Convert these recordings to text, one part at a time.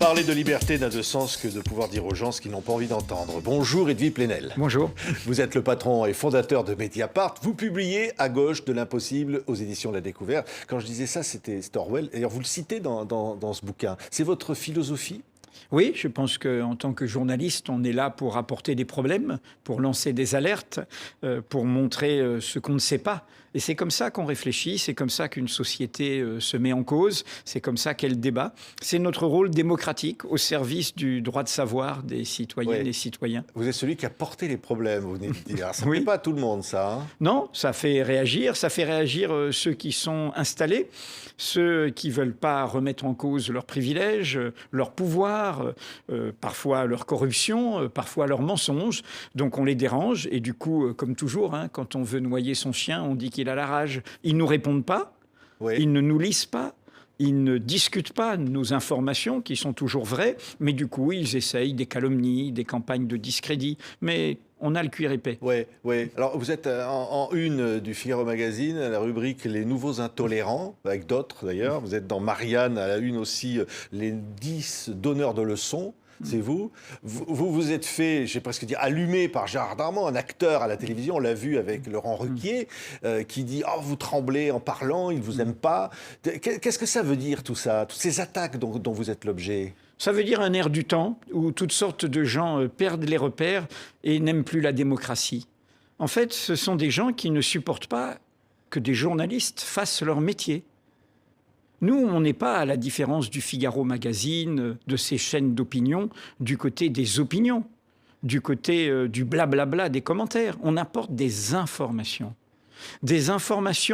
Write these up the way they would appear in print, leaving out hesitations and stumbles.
Parler de liberté n'a de sens que de pouvoir dire aux gens ce qu'ils n'ont pas envie d'entendre. Bonjour Edwy Plenel. Bonjour. Vous êtes le patron et fondateur de Mediapart. Vous publiez À gauche de l'impossible aux éditions La Découverte. Quand je disais ça, c'était Orwell. D'ailleurs, vous le citez dans ce bouquin. C'est votre philosophie ? Oui, je pense qu'en tant que journaliste, on est là pour apporter des problèmes, pour lancer des alertes, pour montrer ce qu'on ne sait pas. Et c'est comme ça qu'on réfléchit, c'est comme ça qu'une société se met en cause, c'est comme ça qu'elle débat. C'est notre rôle démocratique au service du droit de savoir des citoyennes et des citoyens. Vous êtes celui qui a porté les problèmes, vous venez de dire. Ça ne Oui. plaît pas à tout le monde, ça. Hein ? Non, ça fait réagir ceux qui sont installés, ceux qui ne veulent pas remettre en cause leurs privilèges, leur pouvoir, parfois leur corruption, parfois leurs mensonges. Donc on les dérange et du coup, comme toujours, quand on veut noyer son chien, on dit qu'il a la rage. Ils ne nous répondent pas, ils ne nous lisent pas. Ils ne discutent pas nos informations qui sont toujours vraies, mais du coup, ils essayent des calomnies, des campagnes de discrédit. Mais on a le cuir épais. Oui. Alors, vous êtes en une du Figaro Magazine, à la rubrique Les Nouveaux Intolérants, avec d'autres d'ailleurs. Vous êtes dans Marianne, à la une aussi, les 10 donneurs de leçons. C'est vous. Vous êtes fait, j'ai presque dit, allumé par Gérard Darmon, un acteur à la télévision. On l'a vu avec Laurent Ruquier, qui dit « Oh, vous tremblez en parlant, il ne vous aime pas ». Qu'est-ce que ça veut dire tout ça, toutes ces attaques dont vous êtes l'objet ? Ça veut dire un air du temps où toutes sortes de gens perdent les repères et n'aiment plus la démocratie. En fait, ce sont des gens qui ne supportent pas que des journalistes fassent leur métier. Nous, on n'est pas, à la différence du Figaro Magazine, de ces chaînes d'opinion, du côté des opinions, du côté du blablabla des commentaires. On apporte des informations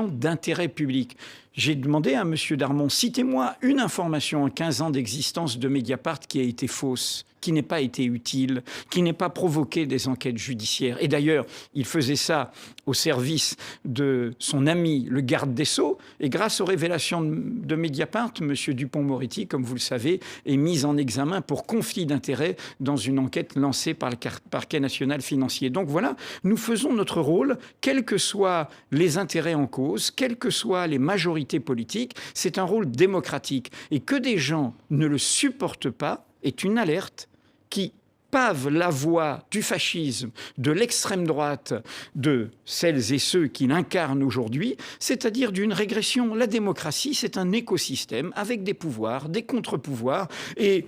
d'intérêt public. J'ai demandé à M. Darmon, citez-moi une information en 15 ans d'existence de Mediapart qui a été fausse, qui n'ait pas été utile, qui n'ait pas provoqué des enquêtes judiciaires. Et d'ailleurs, il faisait ça au service de son ami, le garde des Sceaux. Et grâce aux révélations de Mediapart, M. Dupond-Moretti, comme vous le savez, est mis en examen pour conflit d'intérêts dans une enquête lancée par le parquet national financier. Donc voilà, nous faisons notre rôle, quels que soient les intérêts en cause, quelles que soient les majorités politiques. C'est un rôle démocratique. Et que des gens ne le supportent pas est une alerte qui pave la voie du fascisme, de l'extrême droite, de celles et ceux qui l'incarnent aujourd'hui, c'est-à-dire d'une régression. La démocratie, c'est un écosystème avec des pouvoirs, des contre-pouvoirs et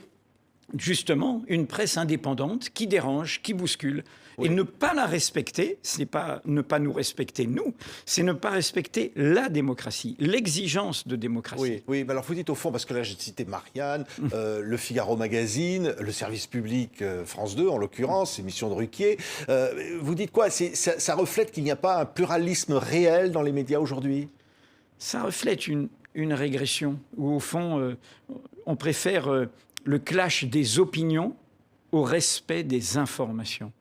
justement une presse indépendante qui dérange, qui bouscule. Oui. Et ne pas la respecter, ce n'est pas ne pas nous respecter nous, c'est ne pas respecter la démocratie, l'exigence de démocratie. Oui, mais alors vous dites au fond, parce que là j'ai cité Marianne, le Figaro Magazine, le service public France 2 en l'occurrence, émission de Ruquier. Vous dites quoi ? Ça reflète qu'il n'y a pas un pluralisme réel dans les médias aujourd'hui ? Ça reflète une régression, où au fond on préfère le clash des opinions au respect des informations.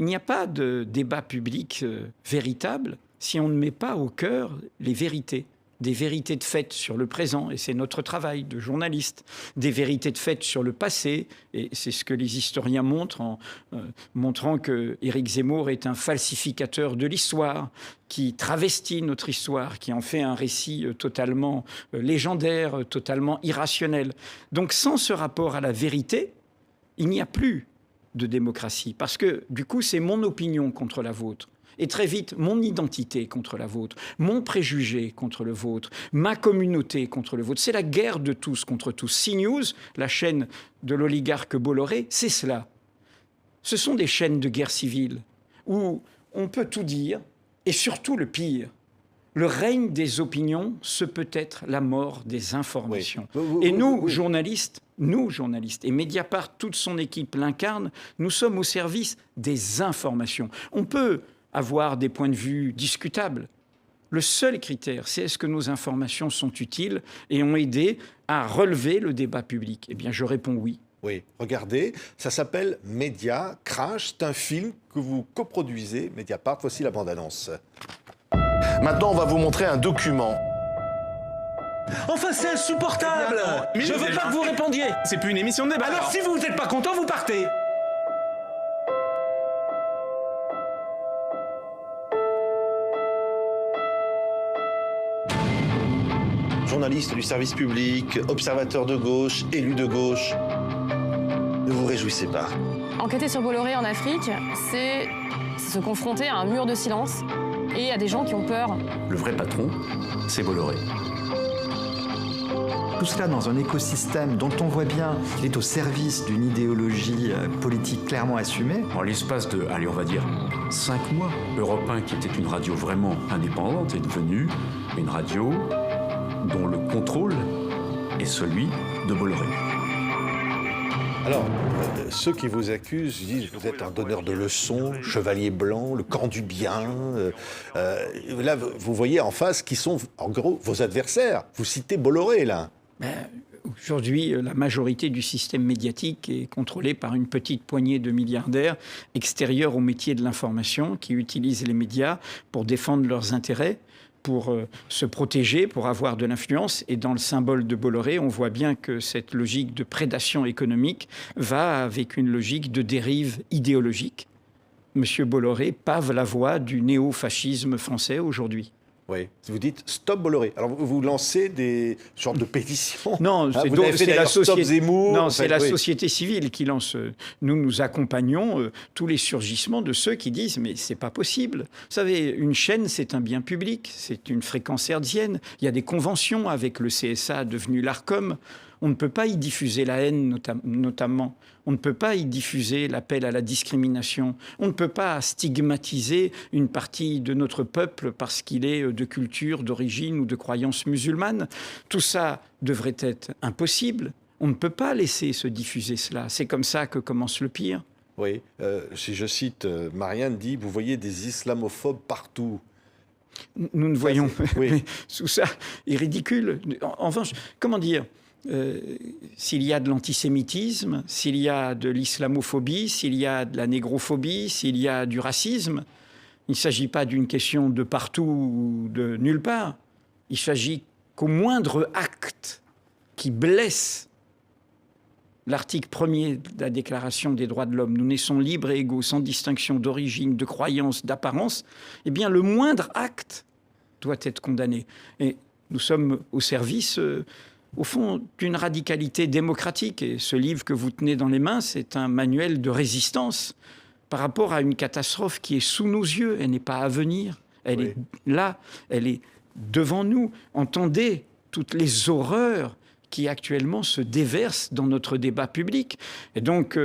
Il n'y a pas de débat public véritable si on ne met pas au cœur les vérités. Des vérités de fait sur le présent, et c'est notre travail de journaliste. Des vérités de fait sur le passé, et c'est ce que les historiens montrent en montrant que Éric Zemmour est un falsificateur de l'histoire, qui travestit notre histoire, qui en fait un récit totalement légendaire, totalement irrationnel. Donc sans ce rapport à la vérité, il n'y a plus de démocratie, parce que du coup c'est mon opinion contre la vôtre. Et très vite, mon identité contre la vôtre, mon préjugé contre le vôtre, ma communauté contre le vôtre. C'est la guerre de tous contre tous. CNews, la chaîne de l'oligarque Bolloré, c'est cela. Ce sont des chaînes de guerre civile où on peut tout dire, et surtout le pire. Le règne des opinions, ce peut être la mort des informations. Oui. Et nous, journalistes, et Mediapart, toute son équipe l'incarne, nous sommes au service des informations. On peut avoir des points de vue discutables. Le seul critère, c'est est-ce que nos informations sont utiles et ont aidé à relever le débat public ? Eh bien, je réponds oui. Oui, regardez, ça s'appelle Média Crash, c'est un film que vous coproduisez, Mediapart, voici la bande-annonce. Maintenant, on va vous montrer un document. Enfin, c'est insupportable. Je veux pas que vous répondiez. C'est plus une émission de débat. Alors, si vous n'êtes pas content, vous partez. journaliste du service public, observateur de gauche, élu de gauche. Ne vous réjouissez pas. Enquêter sur Bolloré en Afrique, c'est se confronter à un mur de silence et à des gens qui ont peur. Le vrai patron, c'est Bolloré. Tout cela dans un écosystème dont on voit bien qu'il est au service d'une idéologie politique clairement assumée. En l'espace de, allez, on va dire, 5 mois, Europe 1, qui était une radio vraiment indépendante, est devenue une radio dont le contrôle est celui de Bolloré. Alors, ceux qui vous accusent disent vous êtes un donneur de leçons, chevalier blanc, le camp du bien. Là, vous voyez en face qui sont, en gros, vos adversaires. Vous citez Bolloré, là. Aujourd'hui, la majorité du système médiatique est contrôlée par une petite poignée de milliardaires extérieurs au métier de l'information qui utilisent les médias pour défendre leurs intérêts, pour se protéger, pour avoir de l'influence. Et dans le symbole de Bolloré, on voit bien que cette logique de prédation économique va avec une logique de dérive idéologique. Monsieur Bolloré pave la voie du néo-fascisme français aujourd'hui. Oui. Vous dites stop Bolloré. Alors vous lancez des sortes de pétitions. Non, c'est la société. Zemmour. Non, c'est la société civile qui lance. Nous accompagnons tous les surgissements de ceux qui disent mais c'est pas possible. Vous savez, une chaîne c'est un bien public, c'est une fréquence hertzienne. Il y a des conventions avec le CSA devenu l'Arcom. On ne peut pas y diffuser la haine, notamment. On ne peut pas y diffuser l'appel à la discrimination. On ne peut pas stigmatiser une partie de notre peuple parce qu'il est de culture, d'origine ou de croyance musulmane. Tout ça devrait être impossible. On ne peut pas laisser se diffuser cela. C'est comme ça que commence le pire. Oui, si je cite, Marianne dit, vous voyez des islamophobes partout. Nous ne voyons oui. Tout ça est ridicule. En revanche, comment dire ? S'il y a de l'antisémitisme, s'il y a de l'islamophobie, s'il y a de la négrophobie, s'il y a du racisme, il ne s'agit pas d'une question de partout ou de nulle part. Il s'agit qu'au moindre acte qui blesse l'article 1er de la Déclaration des droits de l'homme, nous naissons libres et égaux, sans distinction d'origine, de croyance, d'apparence, eh bien le moindre acte doit être condamné. Et nous sommes au service... au fond, d'une radicalité démocratique. Et ce livre que vous tenez dans les mains, c'est un manuel de résistance par rapport à une catastrophe qui est sous nos yeux. Elle n'est pas à venir. Elle est là, elle est devant nous. Entendez toutes les horreurs qui actuellement se déversent dans notre débat public. Et donc,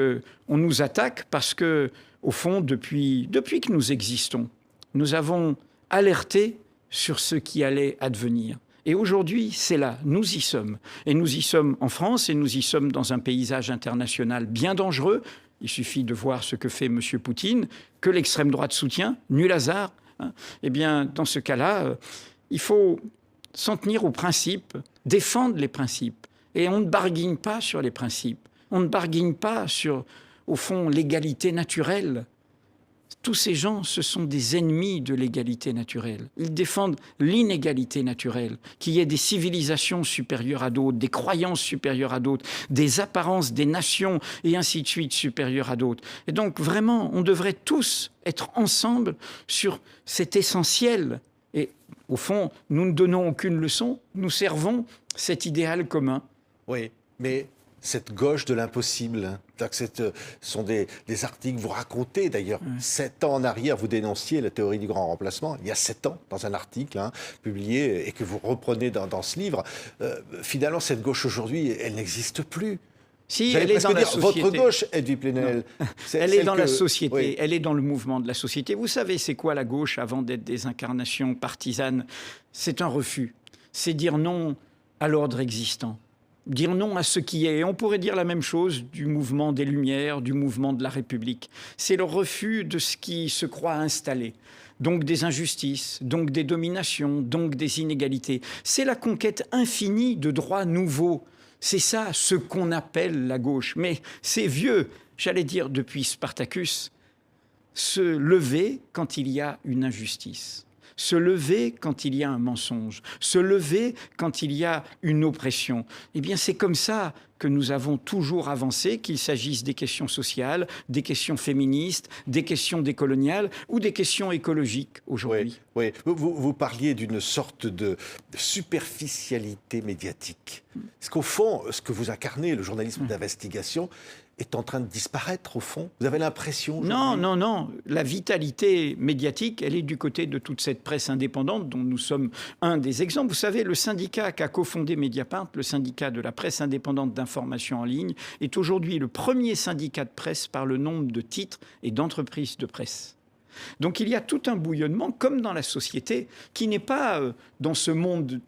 on nous attaque parce que, au fond, depuis que nous existons, nous avons alerté sur ce qui allait advenir. Et aujourd'hui, c'est là, nous y sommes. Et nous y sommes en France et nous y sommes dans un paysage international bien dangereux. Il suffit de voir ce que fait M. Poutine, que l'extrême droite soutient, nul hasard. Eh bien, dans ce cas-là, il faut s'en tenir aux principes, défendre les principes. Et on ne barguine pas sur les principes. On ne barguine pas sur, au fond, l'égalité naturelle. Tous ces gens, ce sont des ennemis de l'égalité naturelle. Ils défendent l'inégalité naturelle, qu'il y ait des civilisations supérieures à d'autres, des croyances supérieures à d'autres, des apparences, des nations, et ainsi de suite, supérieures à d'autres. Et donc, vraiment, on devrait tous être ensemble sur cet essentiel. Et au fond, nous ne donnons aucune leçon, nous servons cet idéal commun. Oui, mais... cette gauche de l'impossible, ce sont des articles, vous racontez d'ailleurs, 7 ans en arrière, vous dénonciez la théorie du grand remplacement, il y a 7 ans, dans un article publié et que vous reprenez dans ce livre. Finalement, cette gauche aujourd'hui, elle n'existe plus. Si, elle est dans la société. Votre gauche, Edwy Plenel. Elle est dans la société, elle est dans le mouvement de la société. Vous savez, c'est quoi la gauche avant d'être des incarnations partisanes ? C'est un refus. C'est dire non à l'ordre existant. Dire non à ce qui est. Et on pourrait dire la même chose du mouvement des Lumières, du mouvement de la République. C'est le refus de ce qui se croit installé. Donc des injustices, donc des dominations, donc des inégalités. C'est la conquête infinie de droits nouveaux. C'est ça ce qu'on appelle la gauche. Mais c'est vieux, j'allais dire depuis Spartacus, se lever quand il y a une injustice. se lever quand il y a un mensonge, se lever quand il y a une oppression. Eh bien, c'est comme ça que nous avons toujours avancé, qu'il s'agisse des questions sociales, des questions féministes, des questions décoloniales ou des questions écologiques aujourd'hui. Oui, oui. Vous parliez d'une sorte de superficialité médiatique. Est-ce qu'au fond, ce que vous incarnez, le journalisme d'investigation, est en train de disparaître, au fond? Vous avez l'impression? Non, non, non. La vitalité médiatique, elle est du côté de toute cette presse indépendante dont nous sommes un des exemples. Vous savez, le syndicat qu'a cofondé Mediapart, le syndicat de la presse indépendante d'information en ligne, est aujourd'hui le premier syndicat de presse par le nombre de titres et d'entreprises de presse. Donc il y a tout un bouillonnement, comme dans la société, qui n'est pas dans ce monde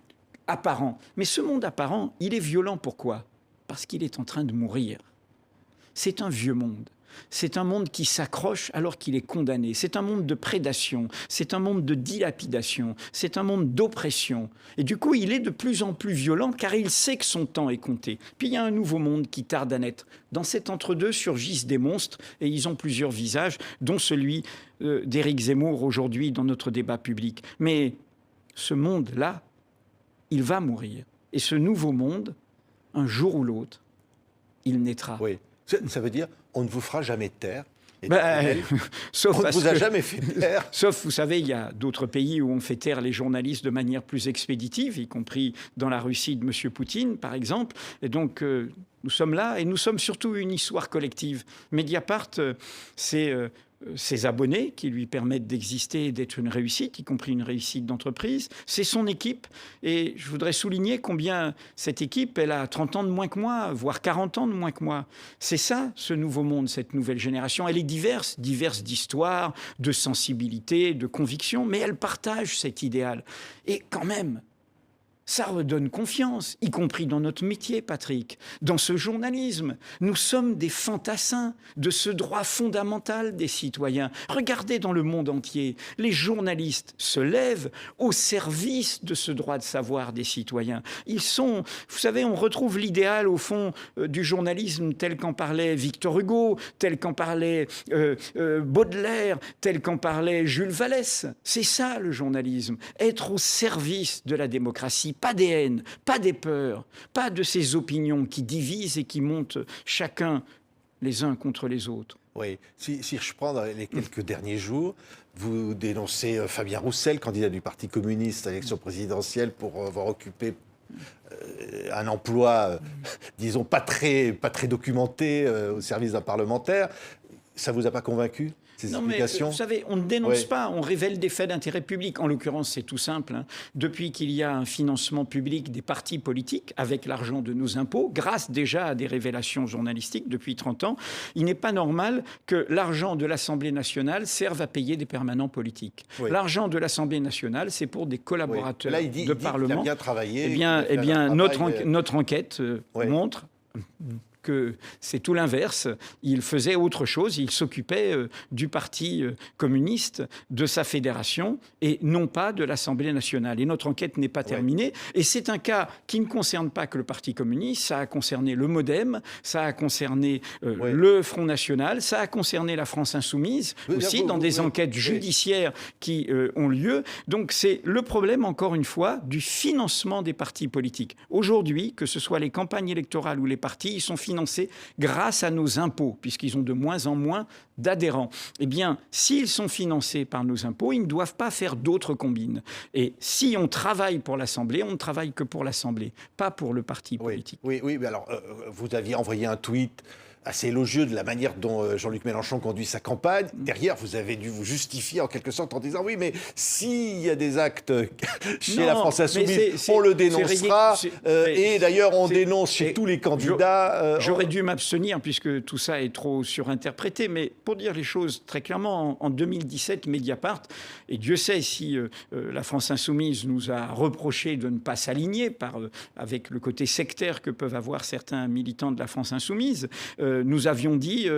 apparent. Mais ce monde apparent, il est violent. Pourquoi? Parce qu'il est en train de mourir. C'est un vieux monde. C'est un monde qui s'accroche alors qu'il est condamné. C'est un monde de prédation. C'est un monde de dilapidation. C'est un monde d'oppression. Et du coup, il est de plus en plus violent car il sait que son temps est compté. Puis il y a un nouveau monde qui tarde à naître. Dans cet entre-deux surgissent des monstres et ils ont plusieurs visages, dont celui d'Éric Zemmour aujourd'hui dans notre débat public. Mais ce monde-là, il va mourir. Et ce nouveau monde, un jour ou l'autre, il naîtra. Oui. Ça veut dire on ne vous fera jamais taire. Sauf on ne vous a jamais fait taire. Sauf, vous savez, il y a d'autres pays où on fait taire les journalistes de manière plus expéditive, y compris dans la Russie de M. Poutine, par exemple. Et donc, nous sommes là et nous sommes surtout une histoire collective. Mediapart, c'est ses abonnés qui lui permettent d'exister et d'être une réussite, y compris une réussite d'entreprise. C'est son équipe. Et je voudrais souligner combien cette équipe, elle a 30 ans de moins que moi, voire 40 ans de moins que moi. C'est ça, ce nouveau monde, cette nouvelle génération. Elle est diverse d'histoire, de sensibilité, de conviction, mais elle partage cet idéal. Et quand même, ça redonne confiance, y compris dans notre métier, Patrick, dans ce journalisme. Nous sommes des fantassins de ce droit fondamental des citoyens. Regardez dans le monde entier, les journalistes se lèvent au service de ce droit de savoir des citoyens. Ils sont, vous savez, on retrouve l'idéal au fond du journalisme tel qu'en parlait Victor Hugo, tel qu'en parlait Baudelaire, tel qu'en parlait Jules Vallès. C'est ça le journalisme, être au service de la démocratie. Pas des haines, pas des peurs, pas de ces opinions qui divisent et qui montent chacun les uns contre les autres. Oui, si je prends dans les quelques derniers jours, vous dénoncez Fabien Roussel, candidat du Parti communiste à l'élection présidentielle pour avoir occupé un emploi, disons, pas très documenté au service d'un parlementaire. Ça ne vous a pas convaincu ? Non, mais vous savez, on ne dénonce pas, on révèle des faits d'intérêt public. En l'occurrence, c'est tout simple. Depuis qu'il y a un financement public des partis politiques avec l'argent de nos impôts, grâce déjà à des révélations journalistiques depuis 30 ans, il n'est pas normal que l'argent de l'Assemblée nationale serve à payer des permanents politiques. Oui. L'argent de l'Assemblée nationale, c'est pour des collaborateurs de Parlement. Il a bien travaillé. Eh bien, notre enquête montre que c'est tout l'inverse. Il faisait autre chose. Il s'occupait du Parti communiste, de sa fédération, et non pas de l'Assemblée nationale. Et notre enquête n'est pas terminée. Et c'est un cas qui ne concerne pas que le Parti communiste. Ça a concerné le MoDem, ça a concerné le Front national, ça a concerné la France insoumise aussi, dans des enquêtes judiciaires qui ont lieu. Donc c'est le problème, encore une fois, du financement des partis politiques. Aujourd'hui, que ce soit les campagnes électorales ou les partis, ils sont financés grâce à nos impôts, puisqu'ils ont de moins en moins d'adhérents. Eh bien, s'ils sont financés par nos impôts, ils ne doivent pas faire d'autres combines. Et si on travaille pour l'Assemblée, on ne travaille que pour l'Assemblée, pas pour le parti politique. Oui, mais alors, vous aviez envoyé un tweet assez élogieux de la manière dont Jean-Luc Mélenchon conduit sa campagne. Derrière, vous avez dû vous justifier en quelque sorte en disant oui, mais s'il y a des actes chez la France Insoumise, on le dénoncera. Et d'ailleurs, on dénonce chez tous les candidats. J'aurais dû m'abstenir puisque tout ça est trop surinterprété. Mais pour dire les choses très clairement, en 2017, Mediapart, et Dieu sait si la France Insoumise nous a reproché de ne pas s'aligner avec le côté sectaire que peuvent avoir certains militants de la France Insoumise, nous avions dit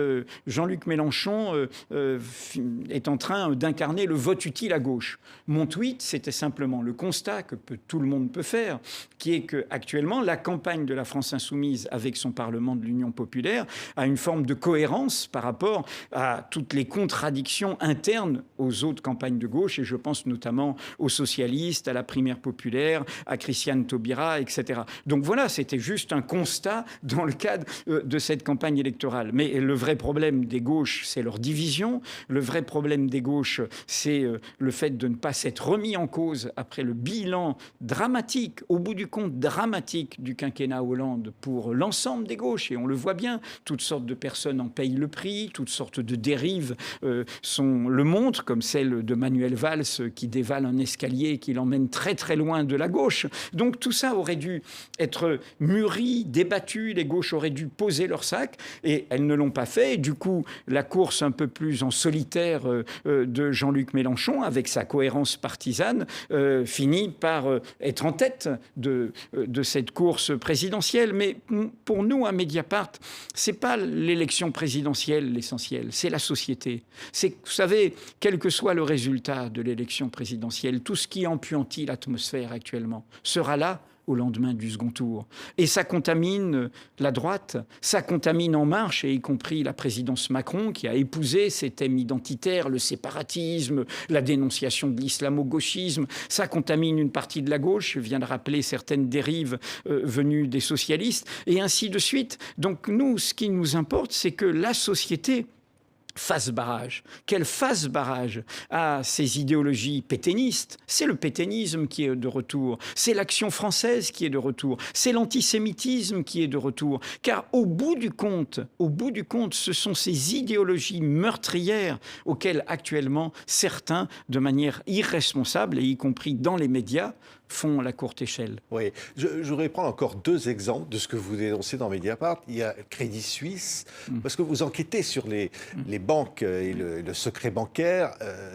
Jean-Luc Mélenchon est en train d'incarner le vote utile à gauche. Mon tweet, c'était simplement le constat que tout le monde peut faire, qui est qu'actuellement, la campagne de la France Insoumise avec son Parlement de l'Union populaire a une forme de cohérence par rapport à toutes les contradictions internes aux autres campagnes de gauche, et je pense notamment aux socialistes, à la primaire populaire, à Christiane Taubira, etc. Donc voilà, c'était juste un constat dans le cadre de cette campagne électorale. Mais le vrai problème des gauches, c'est leur division. Le vrai problème des gauches, c'est le fait de ne pas s'être remis en cause après le bilan dramatique, au bout du compte dramatique du quinquennat Hollande pour l'ensemble des gauches. Et on le voit bien, toutes sortes de personnes en payent le prix, toutes sortes de dérives le montrent, comme celle de Manuel Valls qui dévale un escalier qui l'emmène très très loin de la gauche. Donc tout ça aurait dû être mûri, débattu, les gauches auraient dû poser leur sac et elles ne l'ont pas fait. Et du coup, la course un peu plus en solitaire de Jean-Luc Mélenchon, avec sa cohérence partisane, finit par être en tête de cette course présidentielle. Mais pour nous, à Mediapart, c'est pas l'élection présidentielle l'essentiel, c'est la société. C'est, vous savez, quel que soit le résultat de l'élection présidentielle, tout ce qui empuantit l'atmosphère actuellement sera là au lendemain du second tour. Et ça contamine la droite, ça contamine En Marche, et y compris la présidence Macron, qui a épousé ces thèmes identitaires, le séparatisme, la dénonciation de l'islamo-gauchisme. Ça contamine une partie de la gauche, je viens de rappeler certaines dérives venues des socialistes, et ainsi de suite. Donc nous, ce qui nous importe, c'est que la société fasse barrage, qu'elle fasse barrage à ces idéologies pétainistes. C'est le pétainisme qui est de retour, c'est l'Action française qui est de retour, c'est l'antisémitisme qui est de retour. Car au bout du compte, ce sont ces idéologies meurtrières auxquelles actuellement certains, de manière irresponsable, et y compris dans les médias, font la courte échelle. Oui, je voudrais prendre encore 2 exemples de ce que vous dénoncez dans Mediapart. Il y a Crédit Suisse, parce que vous enquêtez sur les banques et le secret bancaire,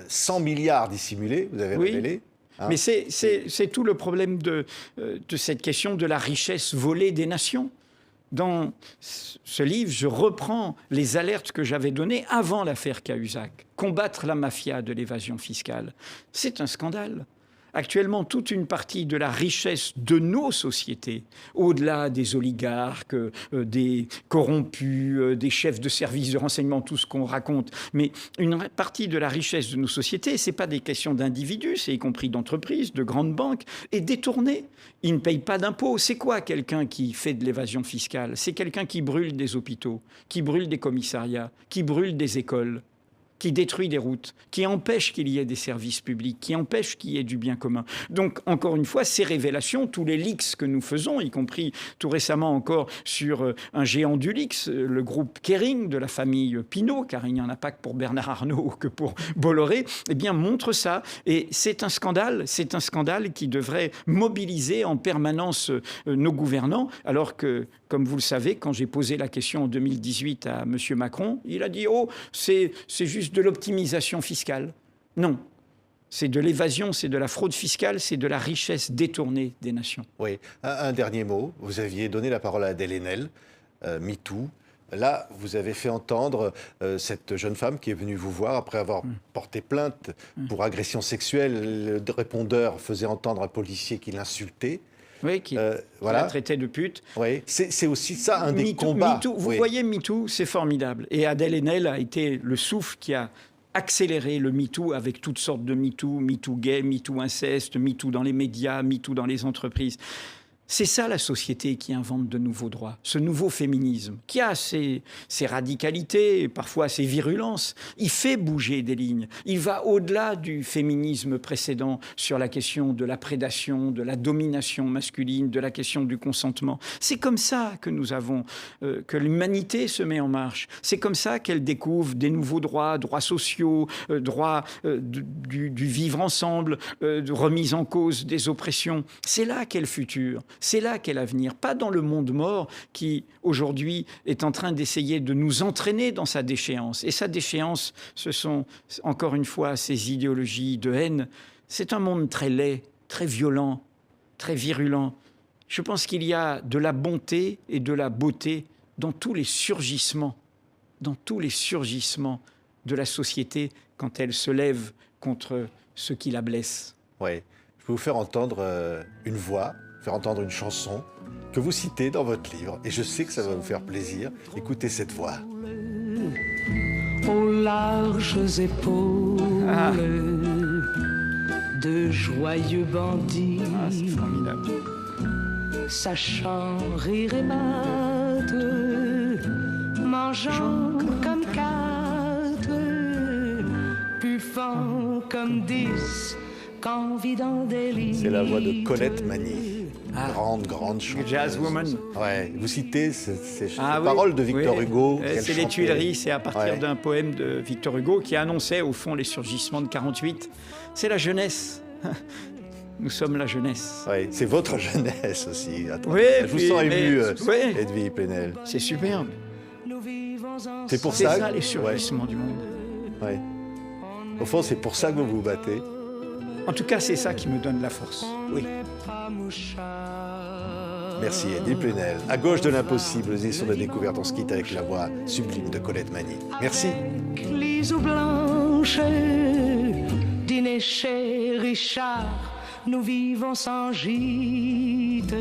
100 milliards dissimulés, vous avez révélé. Hein. Mais c'est tout le problème de cette question de la richesse volée des nations. Dans ce livre, je reprends les alertes que j'avais données avant l'affaire Cahuzac. Combattre la mafia de l'évasion fiscale, c'est un scandale. Actuellement, toute une partie de la richesse de nos sociétés, au-delà des oligarques, des corrompus, des chefs de service de renseignement, tout ce qu'on raconte, mais une partie de la richesse de nos sociétés, ce n'est pas des questions d'individus, c'est y compris d'entreprises, de grandes banques, est détournée. Ils ne payent pas d'impôts. C'est quoi quelqu'un qui fait de l'évasion fiscale? C'est quelqu'un qui brûle des hôpitaux, qui brûle des commissariats, qui brûle des écoles, qui détruit des routes, qui empêche qu'il y ait des services publics, qui empêche qu'il y ait du bien commun. Donc, encore une fois, ces révélations, tous les leaks que nous faisons, y compris tout récemment encore sur un géant du leaks, le groupe Kering de la famille Pinault, car il n'y en a pas que pour Bernard Arnault que pour Bolloré, eh bien, montrent ça. Et c'est un scandale qui devrait mobiliser en permanence nos gouvernants, alors que, comme vous le savez, quand j'ai posé la question en 2018 à M. Macron, il a dit « Oh, c'est juste de l'optimisation fiscale ». Non, c'est de l'évasion, c'est de la fraude fiscale, c'est de la richesse détournée des nations. Oui, un dernier mot. Vous aviez donné la parole à Adèle Haenel, MeToo. Là, vous avez fait entendre cette jeune femme qui est venue vous voir après avoir porté plainte pour agression sexuelle. Le répondeur faisait entendre un policier qui l'insultait. Oui, qui la traitait de pute. Oui, c'est aussi ça un des combats. MeToo, vous voyez, MeToo, c'est formidable. Et Adèle Haenel a été le souffle qui a accéléré le MeToo avec toutes sortes de MeToo, MeToo gay, MeToo inceste, MeToo dans les médias, MeToo dans les entreprises. C'est ça la société qui invente de nouveaux droits, ce nouveau féminisme, qui a ses radicalités, et parfois ses virulences. Il fait bouger des lignes. Il va au-delà du féminisme précédent sur la question de la prédation, de la domination masculine, de la question du consentement. C'est comme ça que nous avons, que l'humanité se met en marche. C'est comme ça qu'elle découvre des nouveaux droits, droits sociaux, droits du vivre ensemble, de remise en cause des oppressions. C'est là qu'est le futur. C'est là qu'est l'avenir, pas dans le monde mort qui, aujourd'hui, est en train d'essayer de nous entraîner dans sa déchéance. Et sa déchéance, ce sont, encore une fois, ces idéologies de haine. C'est un monde très laid, très violent, très virulent. Je pense qu'il y a de la bonté et de la beauté dans tous les surgissements de la société quand elle se lève contre ceux qui la blessent. Oui. Je vais vous faire entendre une voix, faire entendre une chanson que vous citez dans votre livre. Et je sais que ça va vous faire plaisir. Écoutez cette voix. Aux larges épaules de joyeux bandits, C'est formidable. sachant rire et battre, mangeant comme 4, buffant comme 10, convidant des lits. C'est la voix de Colette Mani. Grande chanteuse. Jazzwoman. Ouais. Vous citez ces Oui, paroles de Victor oui. Hugo. qu'elle C'est les chantait. Tuileries, c'est à partir Ouais. d'un poème de Victor Hugo qui annonçait au fond les surgissements de 48. C'est la jeunesse. Nous sommes la jeunesse. Ouais, c'est votre jeunesse aussi. Attends, Oui, je vous puis, sens mais- ému, oui. Edwige Plenel. C'est superbe. C'est pour C'est ça, ça que- les surgissements du monde. ouais. Au fond, c'est pour ça que vous vous battez. En tout cas, c'est ça qui me donne la force. Oui. Merci Edwige Plenel. À gauche de l'impossible, les éditions de découverte, on se quitte avec la voix sublime de Colette Mani. Merci. Les eaux blanches, dîner chez Richard, nous vivons sans gîte.